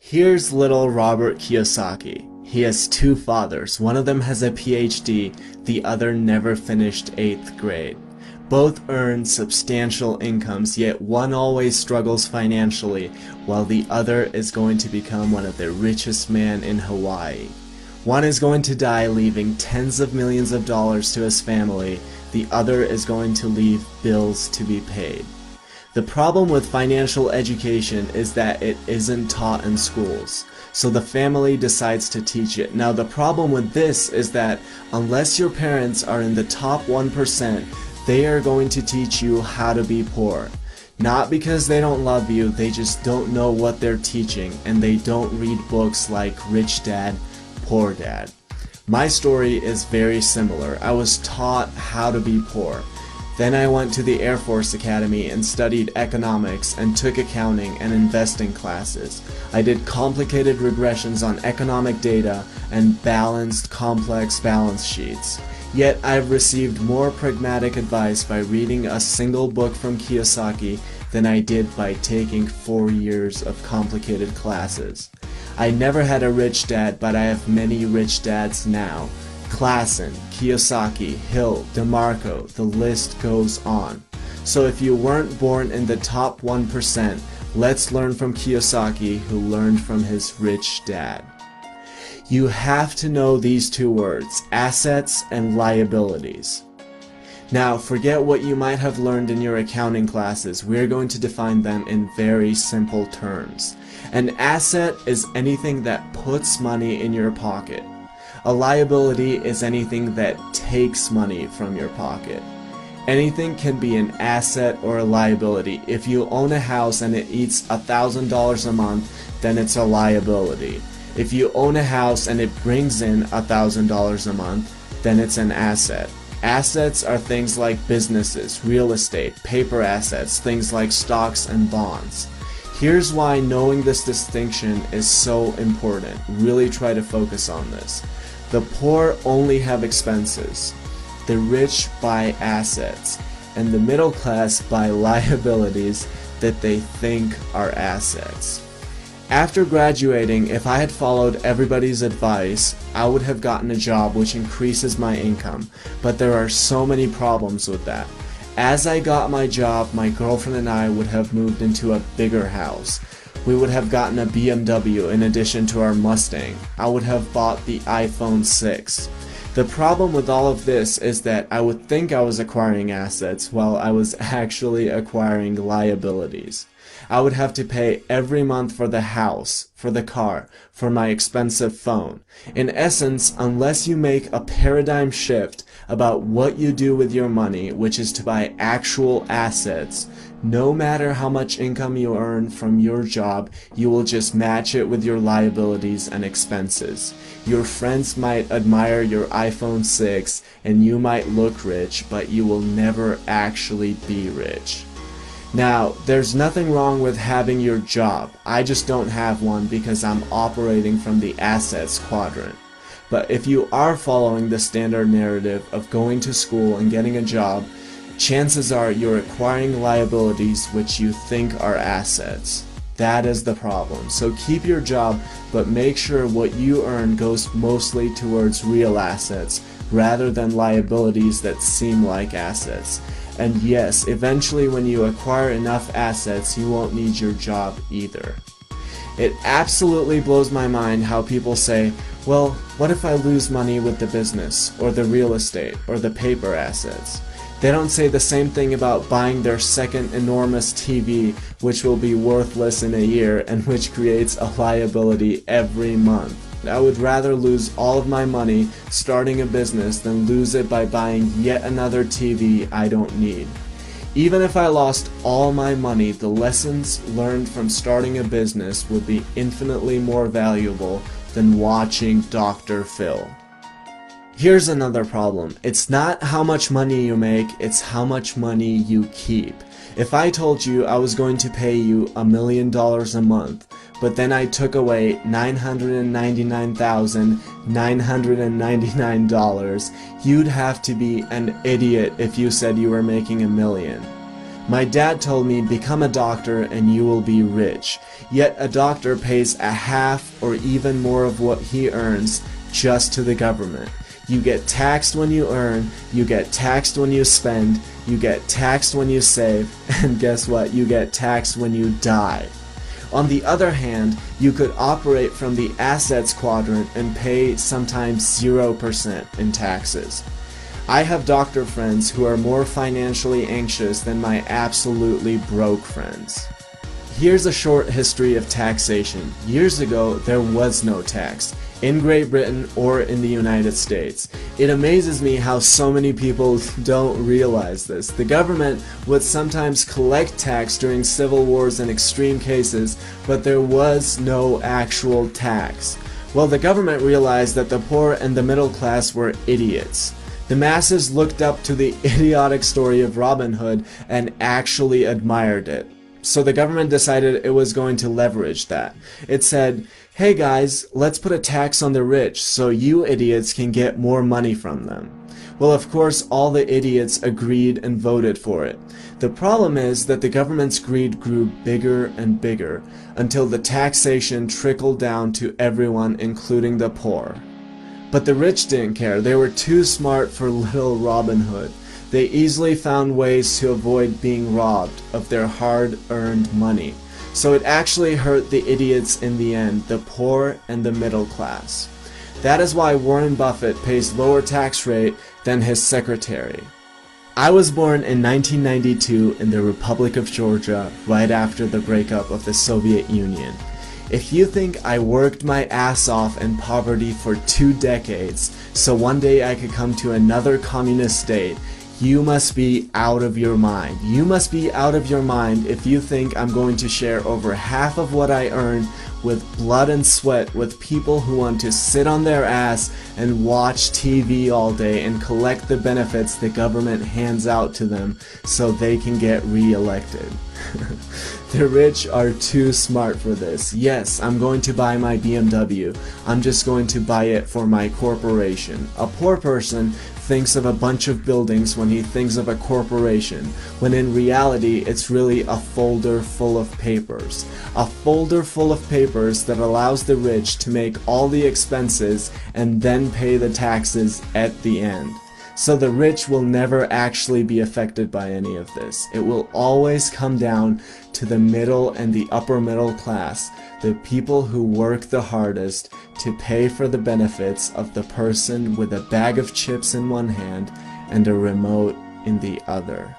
Here's little Robert Kiyosaki. He has two fathers. One of them has a PhD, the other never finished 8th grade. Both earn substantial incomes, yet one always struggles financially, while the other is going to become one of the richest men in Hawaii. One is going to die leaving tens of millions of dollars to his family. The other is going to leave bills to be paid. The problem with financial education is that it isn't taught in schools, so the family decides to teach it. Now the problem with this is that unless your parents are in the top 1%, they are going to teach you how to be poor. Not because they don't love you, they just don't know what they're teaching, and they don't read books like Rich Dad, Poor Dad. My story is very similar. I was taught how to be poor. Then I went to the Air Force Academy and studied economics and took accounting and investing classes. I did complicated regressions on economic data and balanced complex balance sheets. Yet I've received more pragmatic advice by reading a single book from Kiyosaki than I did by taking 4 years of complicated classes. I never had a rich dad, but I have many rich dads now. Klassen, Kiyosaki, Hill, DeMarco, the list goes on. So if you weren't born in the top 1%, let's learn from Kiyosaki, who learned from his rich dad. You have to know these two words, assets and liabilities. Now, forget what you might have learned in your accounting classes. We're going to define them in very simple terms. An asset is anything that puts money in your pocket. A liability is anything that takes money from your pocket. Anything can be an asset or a liability. If you own a house and it eats $1,000 a month, then it's a liability. If you own a house and it brings in $1,000 a month, then it's an asset. Assets are things like businesses, real estate, paper assets, things like stocks and bonds. Here's why knowing this distinction is so important. Really try to focus on this. The poor only have expenses. The rich buy assets. And the middle class buy liabilities that they think are assets. After graduating, if I had followed everybody's advice, I would have gotten a job which increases my income, but there are so many problems with that. As I got my job, my girlfriend and I would have moved into a bigger house. We would have gotten a BMW in addition to our Mustang. I would have bought the iPhone 6. The problem with all of this is that I would think I was acquiring assets while I was actually acquiring liabilities. I would have to pay every month for the house, for the car, for my expensive phone. In essence, unless you make a paradigm shift about what you do with your money, which is to buy actual assets, no matter how much income you earn from your job, you will just match it with your liabilities and expenses. Your friends might admire your iPhone 6 and you might look rich, but you will never actually be rich. Now, there's nothing wrong with having your job. I just don't have one because I'm operating from the assets quadrant. But if you are following the standard narrative of going to school and getting a job, chances are you're acquiring liabilities which you think are assets. That is the problem. So keep your job, but make sure what you earn goes mostly towards real assets rather than liabilities that seem like assets. And yes, eventually when you acquire enough assets, you won't need your job either. It absolutely blows my mind how people say, well, what if I lose money with the business, or the real estate, or the paper assets? They don't say the same thing about buying their second enormous TV, which will be worthless in a year and which creates a liability every month. I would rather lose all of my money starting a business than lose it by buying yet another TV I don't need. Even if I lost all my money, the lessons learned from starting a business would be infinitely more valuable than watching Dr. Phil. Here's another problem. It's not how much money you make, it's how much money you keep. If I told you I was going to pay you $1 million a month, but then I took away $999,999, you'd have to be an idiot if you said you were making $1 million. My dad told me, become a doctor and you will be rich. Yet a doctor pays a half or even more of what he earns just to the government. You get taxed when you earn, you get taxed when you spend, you get taxed when you save, and guess what? You get taxed when you die. On the other hand, you could operate from the assets quadrant and pay sometimes 0% in taxes. I have doctor friends who are more financially anxious than my absolutely broke friends. Here's a short history of taxation. Years ago, there was no tax, in Great Britain or in the United States. It amazes me how so many people don't realize this. The government would sometimes collect tax during civil wars and extreme cases, but there was no actual tax. Well, the government realized that the poor and the middle class were idiots. The masses looked up to the idiotic story of Robin Hood and actually admired it. So the government decided it was going to leverage that. It said, hey guys, let's put a tax on the rich so you idiots can get more money from them. Well, of course, all the idiots agreed and voted for it. The problem is that the government's greed grew bigger and bigger until the taxation trickled down to everyone, including the poor. But the rich didn't care. They were too smart for little Robin Hood. They easily found ways to avoid being robbed of their hard-earned money. So it actually hurt the idiots in the end, the poor and the middle class. That is why Warren Buffett pays lower tax rate than his secretary. I was born in 1992 in the Republic of Georgia, right after the breakup of the Soviet Union. If you think I worked my ass off in poverty for 2 decades so one day I could come to another communist state, you must be out of your mind. You must be out of your mind if you think I'm going to share over half of what I earned with blood and sweat with people who want to sit on their ass and watch TV all day and collect the benefits the government hands out to them so they can get re-elected. The rich are too smart for this. Yes, I'm going to buy my BMW. I'm just going to buy it for my corporation. A poor person thinks of a bunch of buildings when he thinks of a corporation, when in reality it's really a folder full of papers. A folder full of papers that allows the rich to make all the expenses and then pay the taxes at the end. So the rich will never actually be affected by any of this. It will always come down to the middle and the upper middle class, the people who work the hardest to pay for the benefits of the person with a bag of chips in one hand and a remote in the other.